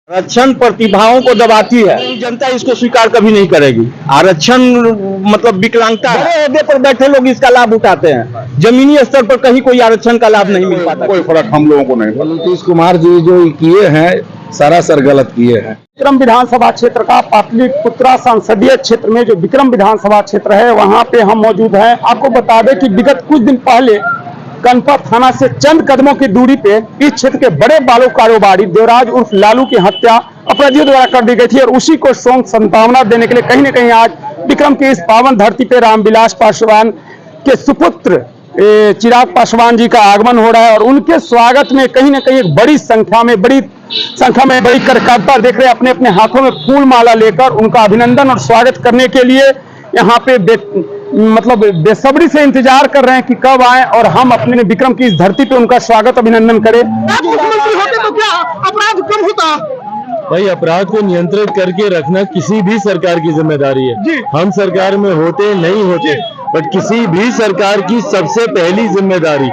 आरक्षण प्रतिभाओं को दबाती है। जनता इसको स्वीकार कभी नहीं करेगी। आरक्षण मतलब विकलांगता है। बड़े ओहदे पर बैठे लोग इसका लाभ उठाते हैं, जमीनी स्तर पर कहीं कोई आरक्षण का लाभ नहीं मिल पाता। कोई फर्क हम लोगों को नहीं। नीतीश कुमार जी जो किए हैं सरासर गलत किए हैं। विक्रम विधानसभा क्षेत्र का पाटलिपुत्रा संसदीय क्षेत्र में जो विक्रम विधानसभा क्षेत्र है वहां पे हम मौजूद हैं। आपको बता दें कि विगत कुछ दिन पहले कनपा थाना से चंद कदमों की दूरी पे इस क्षेत्र के बड़े बालू कारोबारी देवराज उर्फ लालू की हत्या अपराधियों द्वारा कर दी गई थी और उसी को संतावना देने के लिए कहीं न कहीं आज विक्रम की इस पावन धरती पे रामविलास पासवान के सुपुत्र चिराग पासवान जी का आगमन हो रहा है और उनके स्वागत में कहीं न कहीं एक बड़ी संख्या में बड़ी कार्यकर्ता देख रहे हैं अपने अपने हाथों में फूल माला लेकर उनका अभिनंदन और स्वागत करने के लिए यहाँ पे बेसब्री से इंतजार कर रहे हैं कि कब आए और हम अपने विक्रम की इस धरती पे उनका स्वागत अभिनंदन करें। मुख्यमंत्री होते तो क्या अपराध कम होता? भाई अपराध को नियंत्रित करके रखना किसी भी सरकार की जिम्मेदारी है। हम सरकार में होते नहीं होते, बट किसी भी सरकार की सबसे पहली जिम्मेदारी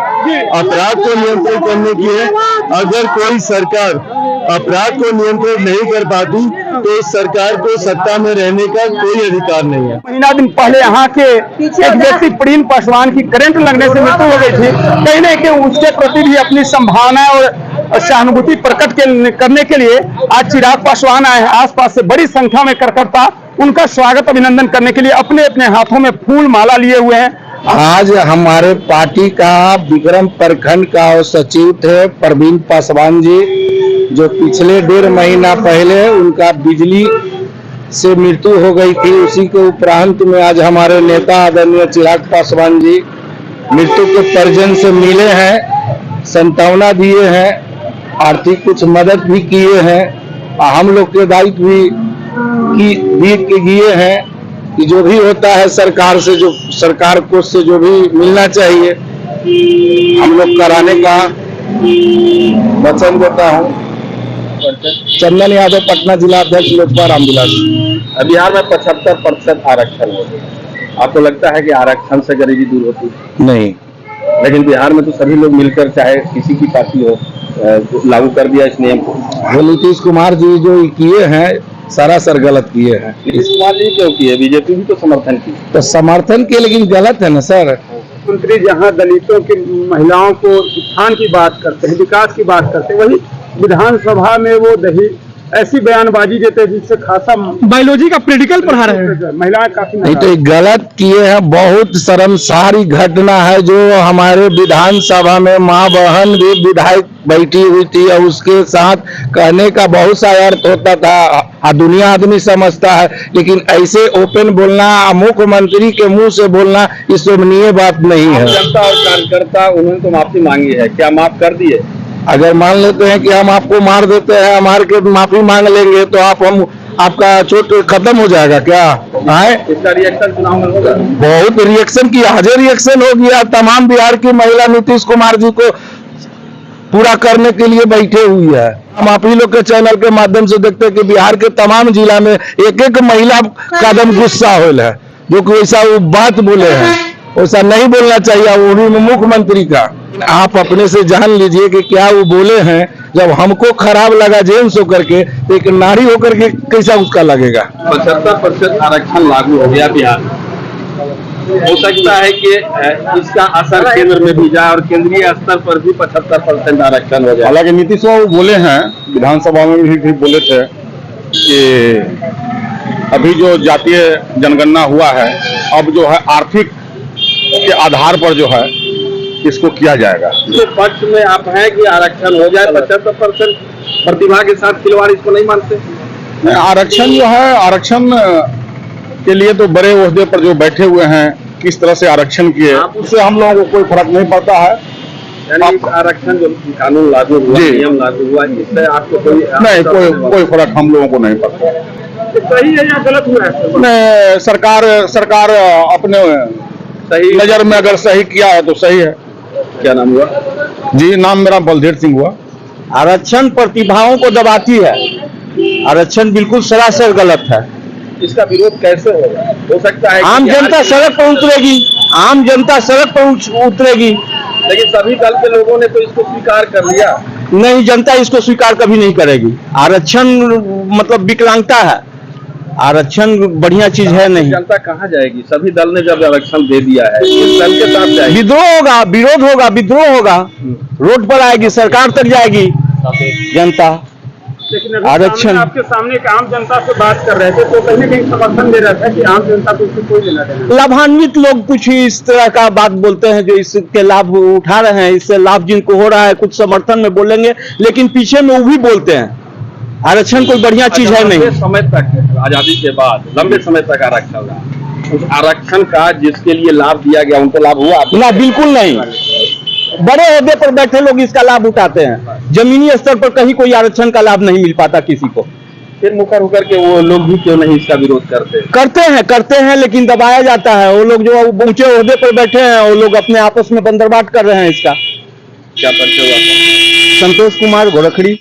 अपराध को नियंत्रित करने की है। अगर कोई सरकार अपराध को नियंत्रित नहीं कर पाती तो इस सरकार को सत्ता में रहने का कोई अधिकार नहीं है। महीना दिन पहले यहाँ के एक व्यक्ति प्रीन पासवान की करंट लगने से मृत्यु हो गई थी। कहीं न कहीं उसके प्रति भी अपनी संभावना और सहानुभूति प्रकट करने के लिए आज चिराग पासवान आए हैं। आसपास से बड़ी संख्या में कार्यकर्ता उनका स्वागत अभिनंदन करने के लिए अपने अपने हाथों में फूल माला लिए हुए हैं। आज हमारे पार्टी का विक्रम प्रखंड का सचिव थे प्रवीण पासवान जी, जो पिछले 1.5 महीना पहले उनका बिजली से मृत्यु हो गई थी। उसी के उपरांत में आज हमारे नेता आदरणीय चिराग पासवान जी मृत्यु के परिजन से मिले हैं, संतावना दिए हैं, आर्थिक कुछ मदद भी किए हैं। हम लोग के दायित्व भी किए हैं कि जो भी होता है सरकार से, जो सरकार को से जो भी मिलना चाहिए हम लोग कराने का वचन देता हूँ। चंदन यादव, पटना जिला अध्यक्ष लोकसभा रामविलास। बिहार में 75% आरक्षण हो गया। आपको लगता है कि आरक्षण से गरीबी दूर होती है? नहीं, लेकिन बिहार में तो सभी लोग मिलकर, चाहे किसी की पार्टी हो, लागू कर दिया इस नियम को। नीतीश कुमार जी जो किए हैं सरासर गलत किए हैं। नीतीश कुमार जी क्यों किए? बीजेपी भी तो समर्थन की। तो समर्थन किए लेकिन गलत है ना सर। मुख्यमंत्री जहां दलितों की महिलाओं को उत्थान की बात करते हैं, विकास की बात करते हैं, वही विधानसभा में वो ऐसी बयानबाजी देते हैं जिससे खासा बायोलॉजी का प्रैक्टिकल पढ़ा रहे हैं। महिलाएं काफी नहीं तो गलत किए हैं। बहुत शर्मसारी घटना है जो हमारे विधानसभा में माँ बहन भी विधायक बैठी हुई थी और उसके साथ कहने का बहुत सा अर्थ होता था। दुनिया आदमी समझता है, लेकिन ऐसे ओपन बोलना, मुख्यमंत्री के मुंह से बोलना ये शोभनीय बात नहीं है। जनता और कार्यकर्ता उन्होंने तो माफी मांगी है, क्या माफ कर दिए? अगर मान लेते हैं कि हम आपको मार देते हैं, हमारे के माफी मांग लेंगे तो आपका चोट खत्म हो जाएगा क्या? इसका रिएक्शन चुनाव में होगा? बहुत रिएक्शन की आज रिएक्शन हो गया। तमाम बिहार की महिला नीतीश कुमार जी को पूरा करने के लिए बैठे हुई है। हम आप ही लोग के चैनल के माध्यम से देखते हैं कि बिहार के तमाम जिला में एक एक महिला का दम गुस्सा होल है, जो कि वैसा बात बोले हैं वैसा नहीं बोलना चाहिए। वो भी मुख्यमंत्री का आप अपने से जान लीजिए कि क्या वो बोले हैं। जब हमको खराब लगा जेम्स होकर के, तो एक नारी होकर के कैसा उसका लगेगा? 75% आरक्षण लागू हो गया बिहार में। हो सकता है कि इसका असर केंद्र में भी जाए और केंद्रीय स्तर पर भी 75% आरक्षण हो जाए। हालांकि नीतीश बाबू बोले हैं, विधानसभा में भी बोले थे कि अभी जो जातीय जनगणना हुआ है, अब जो है आर्थिक के आधार पर जो है इसको किया जाएगा। इसके पक्ष में आप हैं कि आरक्षण हो जाए? 75% प्रतिभा के साथ खिलवाड़ इसको नहीं मानते? आरक्षण जो है, आरक्षण के लिए तो बड़े ओहदे पर जो बैठे हुए हैं किस तरह से आरक्षण किए, उससे हम लोगों को कोई फर्क नहीं पड़ता है। यानी आरक्षण जो कानून लागू हुआ, नियम लागू हुआ, इससे आपको नहीं, कोई फर्क हम लोगों को नहीं पड़ता। सही है या गलत हुआ है? नहीं, सरकार अपने सही नजर में अगर सही किया है तो सही है। क्या नाम हुआ जी? नाम मेरा बलधीर सिंह हुआ। आरक्षण प्रतिभाओं को दबाती है। आरक्षण बिल्कुल सरासर गलत है। इसका विरोध कैसे होगा? हो सकता है आम जनता सड़क पर उतरेगी, आम जनता सड़क पर उतरेगी लेकिन सभी दल के लोगों ने तो इसको स्वीकार कर लिया। नहीं, जनता इसको स्वीकार कभी नहीं करेगी। आरक्षण मतलब विकलांगता है, आरक्षण बढ़िया चीज है नहीं। जनता कहाँ जाएगी? सभी दल ने जब आरक्षण दे दिया है, इस दल के साथ जाएगी। विद्रोह होगा, विरोध होगा, विद्रोह होगा, रोड पर आएगी, सरकार तक जाएगी जनता। लेकिन अभी आरक्षण- आपके सामने एक आम जनता से बात कर रहे थे तो कहीं न कहीं समर्थन दे रहा था कि आम जनता को इससे कोई लेना देना नहीं। लाभान्वित लोग कुछ इस तरह का बात बोलते हैं जो इसके लाभ उठा रहे हैं, इससे लाभ जिनको हो रहा है कुछ समर्थन में बोलेंगे, लेकिन पीछे में वो भी बोलते हैं आरक्षण कोई बढ़िया चीज है नहीं। लंबे समय तक आजादी के बाद लंबे समय तक आरक्षण रहा, उस आरक्षण का जिसके लिए लाभ दिया गया उनको लाभ हुआ? ना, बिल्कुल नहीं। बड़े ओहदे पर बैठे लोग इसका लाभ उठाते हैं, जमीनी स्तर पर कहीं कोई आरक्षण का लाभ नहीं मिल पाता किसी को। फिर मुखर होकर के वो लोग भी क्यों नहीं इसका विरोध करते हैं लेकिन दबाया जाता है। वो लोग जो ऊंचे ओहदे पर बैठे हैं वो लोग अपने आपस में बंदरबाट कर रहे हैं इसका। क्या परिचय हुआ? संतोष कुमार गोरखड़ी।